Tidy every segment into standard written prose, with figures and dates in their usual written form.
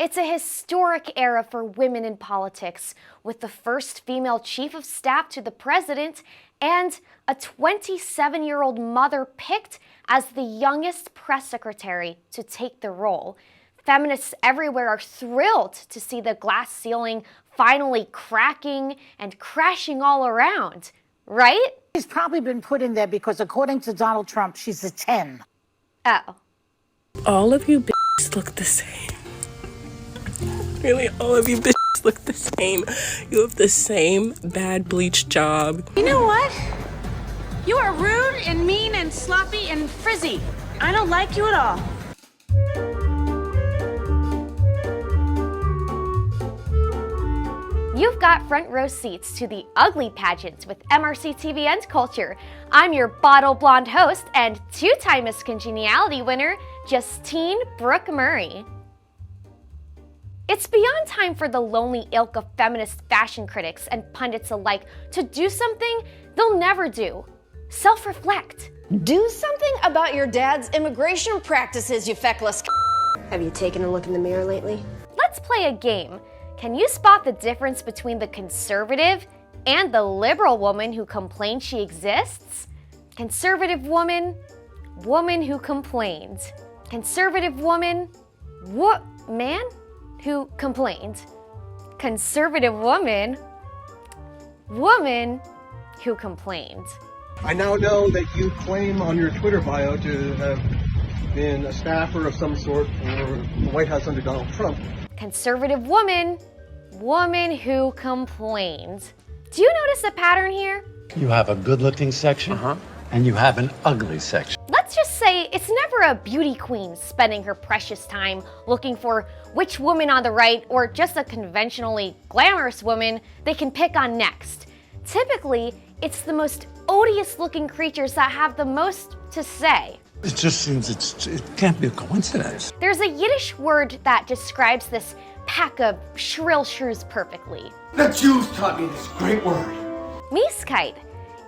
It's a historic era for women in politics, with the first female chief of staff to the president and a 27-year-old mother picked as the youngest press secretary to take the role. Feminists everywhere are thrilled to see the glass ceiling finally cracking and crashing all around, right? She's probably been put in there because, according to Donald Trump, she's a 10. Oh. All of you bitches look the same. Really, all of you bitches look the same. You have the same bad bleach job. You know what? You are rude and mean and sloppy and frizzy. I don't like you at all. You've got front row seats to the ugly pageants with MRC-TV and Culture. I'm your bottle blonde host and two-time Miss Congeniality winner, Justine Brooke Murray. It's beyond time for the lonely ilk of feminist fashion critics and pundits alike to do something they'll never do. Self-reflect. Do something about your dad's immigration practices, you feckless. Have you taken a look in the mirror lately? Let's play a game. Can you spot the difference between the conservative and the liberal woman who complains she exists? Conservative woman, woman who complained. Conservative woman, man who complained. Conservative woman, woman who complained. I now know that you claim on your Twitter bio to have been a staffer of some sort for the White House under Donald Trump. Conservative woman, woman who complained. Do you notice a pattern here? You have a good-looking section, and you have an ugly section. Let's just say it's never a beauty queen spending her precious time looking for which woman on the right or just a conventionally glamorous woman they can pick on next. Typically, it's the most odious-looking creatures that have the most to say. It just seems it can't be a coincidence. There's a Yiddish word that describes this pack of shrill shrews perfectly. The Jews taught me this great word. Mieskite.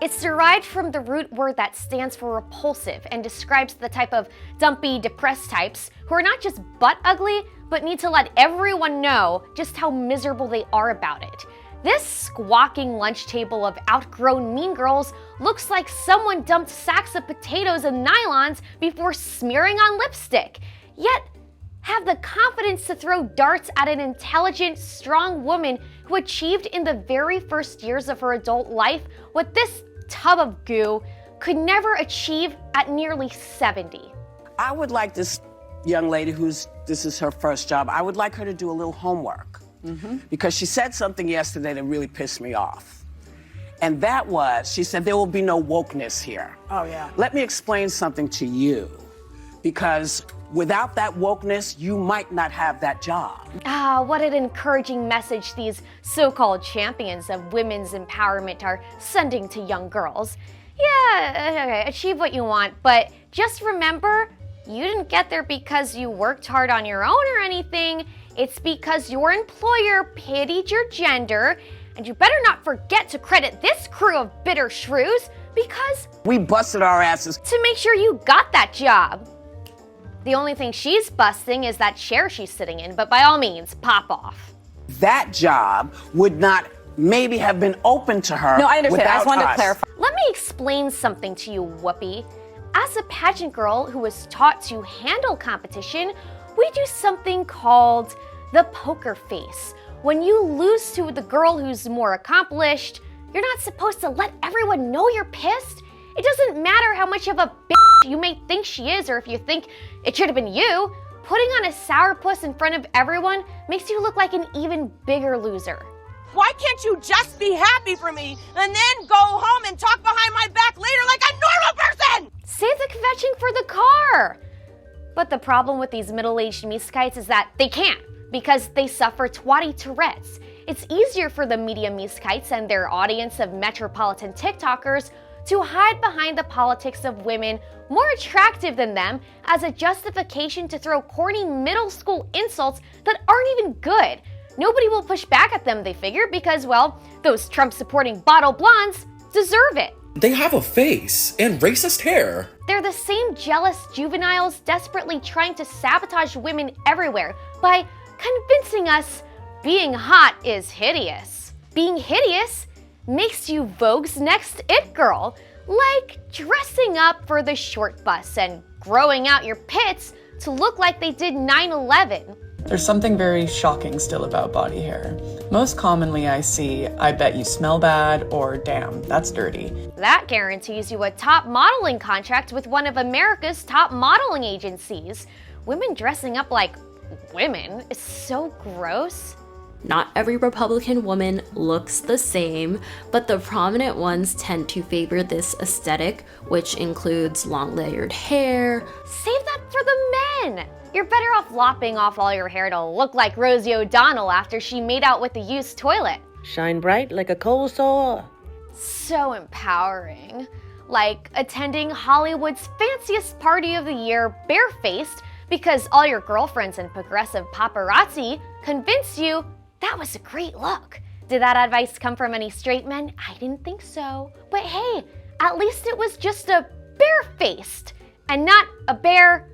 It's derived from the root word that stands for repulsive and describes the type of dumpy, depressed types who are not just butt ugly, but need to let everyone know just how miserable they are about it. This squawking lunch table of outgrown mean girls looks like someone dumped sacks of potatoes and nylons before smearing on lipstick, yet have the confidence to throw darts at an intelligent, strong woman who achieved in the very first years of her adult life what this tub of goo could never achieve at nearly 70. I would like this young lady this is her first job, I would like her to do a little homework. Because she said something yesterday that really pissed me off. And that was, she said, there will be no wokeness here. Oh, yeah. Let me explain something to you. Because without that wokeness, you might not have that job. Ah, what an encouraging message these so-called champions of women's empowerment are sending to young girls. Yeah, okay, achieve what you want, but just remember, you didn't get there because you worked hard on your own or anything. It's because your employer pitied your gender, and you better not forget to credit this crew of bitter shrews because we busted our asses to make sure you got that job. The only thing she's busting is that chair she's sitting in, but by all means, pop off. That job would not maybe have been open to her. No, I understand. I just wanted to clarify. Let me explain something to you, Whoopi. As a pageant girl who was taught to handle competition, we do something called the poker face. When you lose to the girl who's more accomplished, you're not supposed to let everyone know you're pissed. It doesn't matter how much of a bitch you may think she is or if you think it should have been you. Putting on a sourpuss in front of everyone makes you look like an even bigger loser. Why can't you just be happy for me and then go home and talk behind my back later like a normal person? Save the kvetching for the car. But the problem with these middle-aged miskites is that they can't, because they suffer twatty Tourette's. It's easier for the media miskites and their audience of metropolitan TikTokers to hide behind the politics of women more attractive than them as a justification to throw corny middle school insults that aren't even good. Nobody will push back at them, they figure, because, well, those Trump-supporting bottle blondes deserve it. They have a face and racist hair. They're the same jealous juveniles desperately trying to sabotage women everywhere by convincing us being hot is hideous. Being hideous makes you Vogue's next it girl, like dressing up for the short bus and growing out your pits to look like they did 9/11. There's something very shocking still about body hair. Most commonly I see, I bet you smell bad, or damn, that's dirty. That guarantees you a top modeling contract with one of America's top modeling agencies. Women dressing up like women is so gross. Not every Republican woman looks the same, but the prominent ones tend to favor this aesthetic, which includes long layered hair. Save that for the men! You're better off lopping off all your hair to look like Rosie O'Donnell after she made out with the used toilet. Shine bright like a coal sore. So empowering. Like attending Hollywood's fanciest party of the year barefaced because all your girlfriends and progressive paparazzi convinced you that was a great look. Did that advice come from any straight men? I didn't think so. But hey, at least it was just a barefaced and not a bare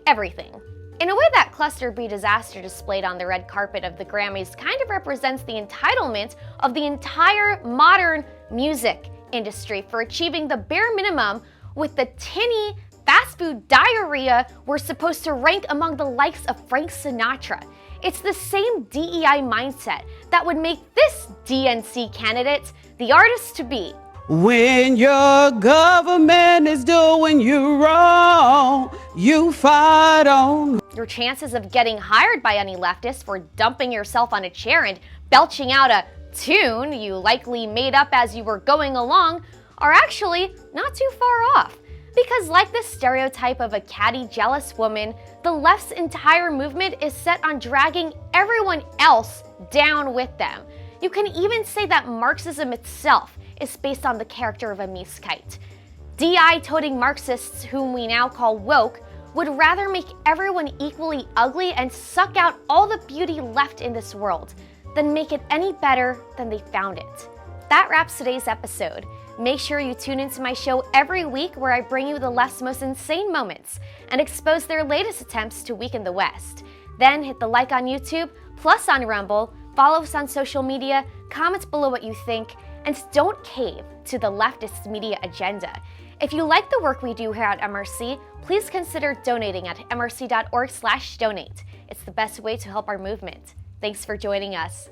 everything. In a way, that cluster B disaster displayed on the red carpet of the Grammys kind of represents the entitlement of the entire modern music industry for achieving the bare minimum with the tinny fast food diarrhea we're supposed to rank among the likes of Frank Sinatra. It's the same DEI mindset that would make this DNC candidate the artist to be. When your government is doing you wrong, you fight on. Your chances of getting hired by any leftist for dumping yourself on a chair and belching out a tune you likely made up as you were going along are actually not too far off. Because like the stereotype of a catty, jealous woman, the left's entire movement is set on dragging everyone else down with them. You can even say that Marxism itself is based on the character of a miskite. DI-toting Marxists, whom we now call woke, would rather make everyone equally ugly and suck out all the beauty left in this world than make it any better than they found it. That wraps today's episode. Make sure you tune into my show every week where I bring you the left's most insane moments and expose their latest attempts to weaken the West. Then hit the like on YouTube, plus on Rumble, follow us on social media, comment below what you think, and don't cave to the leftist media agenda. If you like the work we do here at MRC, please consider donating at mrc.org/donate. It's the best way to help our movement. Thanks for joining us.